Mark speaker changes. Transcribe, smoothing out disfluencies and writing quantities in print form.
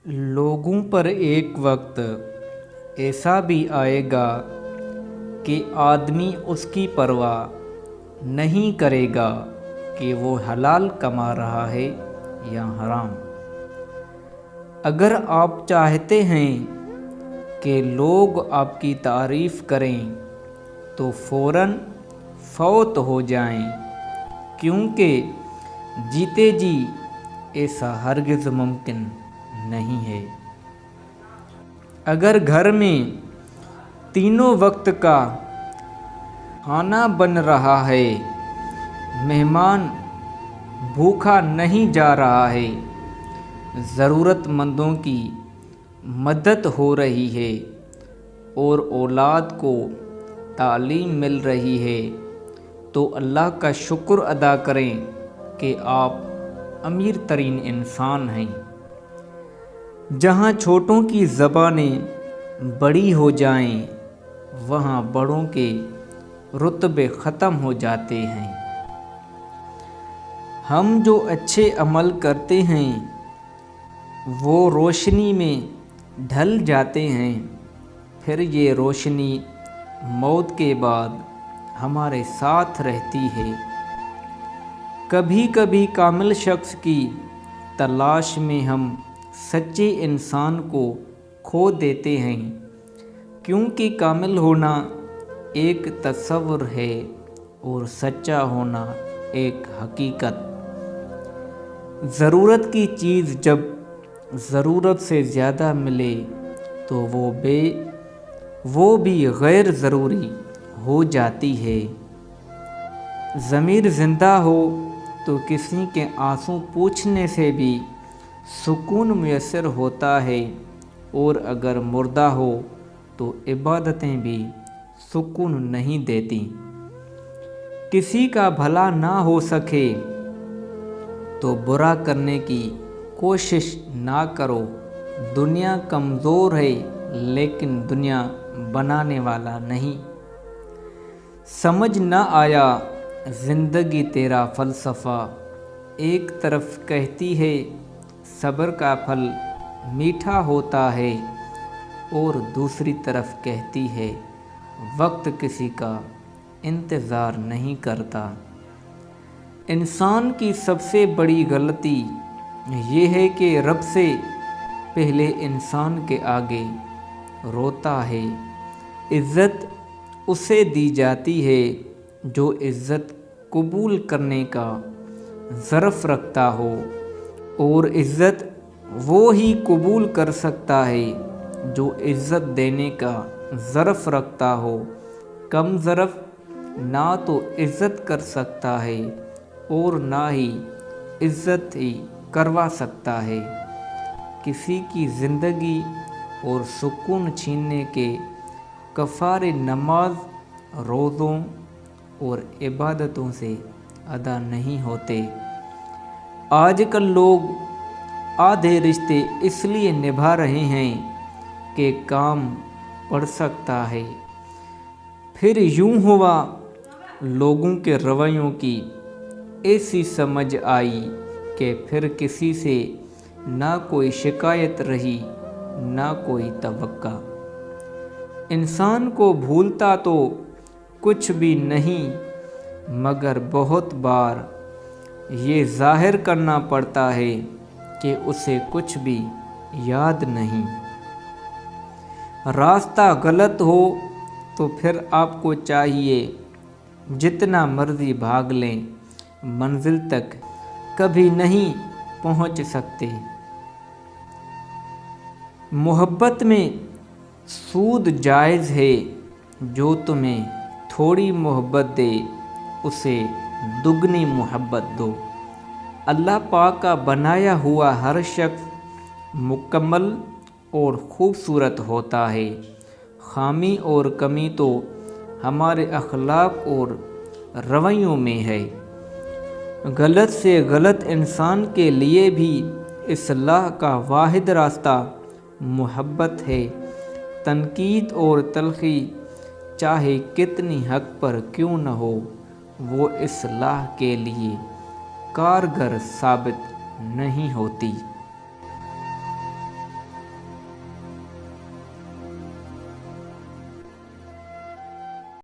Speaker 1: لوگوں پر ایک وقت ایسا بھی آئے گا کہ آدمی اس کی پرواہ نہیں کرے گا کہ وہ حلال کما رہا ہے یا حرام۔ اگر آپ چاہتے ہیں کہ لوگ آپ کی تعریف کریں تو فوراً فوت ہو جائیں، کیونکہ جیتے جی ایسا ہرگز ممکن نہیں ہے۔ اگر گھر میں تینوں وقت کا کھانا بن رہا ہے، مہمان بھوکا نہیں جا رہا ہے، ضرورت مندوں کی مدد ہو رہی ہے اور اولاد کو تعلیم مل رہی ہے، تو اللہ کا شکر ادا کریں کہ آپ امیر ترین انسان ہیں۔ جہاں چھوٹوں کی زبانیں بڑی ہو جائیں، وہاں بڑوں کے رتبے ختم ہو جاتے ہیں۔ ہم جو اچھے عمل کرتے ہیں وہ روشنی میں ڈھل جاتے ہیں، پھر یہ روشنی موت کے بعد ہمارے ساتھ رہتی ہے۔ کبھی کبھی کامل شخص کی تلاش میں ہم سچے انسان کو کھو دیتے ہیں، کیونکہ کامل ہونا ایک تصور ہے اور سچا ہونا ایک حقیقت۔ ضرورت کی چیز جب ضرورت سے زیادہ ملے تو وہ بھی غیر ضروری ہو جاتی ہے۔ ضمیر زندہ ہو تو کسی کے آنسو پوچھنے سے بھی سکون میسر ہوتا ہے، اور اگر مردہ ہو تو عبادتیں بھی سکون نہیں دیتی۔ کسی کا بھلا نہ ہو سکے تو برا کرنے کی کوشش نہ کرو۔ دنیا کمزور ہے لیکن دنیا بنانے والا نہیں۔ سمجھ نہ آیا زندگی تیرا فلسفہ، ایک طرف کہتی ہے صبر کا پھل میٹھا ہوتا ہے، اور دوسری طرف کہتی ہے وقت کسی کا انتظار نہیں کرتا۔ انسان کی سب سے بڑی غلطی یہ ہے کہ رب سے پہلے انسان کے آگے روتا ہے۔ عزت اسے دی جاتی ہے جو عزت قبول کرنے کا ظرف رکھتا ہو، اور عزت وہ ہی قبول کر سکتا ہے جو عزت دینے کا ظرف رکھتا ہو۔ کم ظرف نہ تو عزت کر سکتا ہے اور نہ ہی عزت ہی کروا سکتا ہے۔ کسی کی زندگی اور سکون چھیننے کے کفارے نماز، روزوں اور عبادتوں سے ادا نہیں ہوتے۔ آج کل لوگ آدھے رشتے اس لیے نبھا رہے ہیں کہ کام پڑ سکتا ہے، پھر یوں ہوا لوگوں کے رویوں کی ایسی سمجھ آئی کہ پھر کسی سے نہ کوئی شکایت رہی نہ کوئی توقع۔ انسان کو بھولتا تو کچھ بھی نہیں، مگر بہت بار یہ ظاہر کرنا پڑتا ہے کہ اسے کچھ بھی یاد نہیں۔ راستہ غلط ہو تو پھر آپ کو چاہیے جتنا مرضی بھاگ لیں، منزل تک کبھی نہیں پہنچ سکتے۔ محبت میں سود جائز ہے، جو تمہیں تھوڑی محبت دے اسے دگنی محبت دو۔ اللہ پاک کا بنایا ہوا ہر شخص مکمل اور خوبصورت ہوتا ہے۔ خامی اور کمی تو ہمارے اخلاق اور رویوں میں ہے۔ غلط سے غلط انسان کے لیے بھی اصلاح کا واحد راستہ محبت ہے۔ تنقید اور تلخی چاہے کتنی حق پر کیوں نہ ہو، وہ اصلاح کے لیے کارگر ثابت نہیں ہوتی۔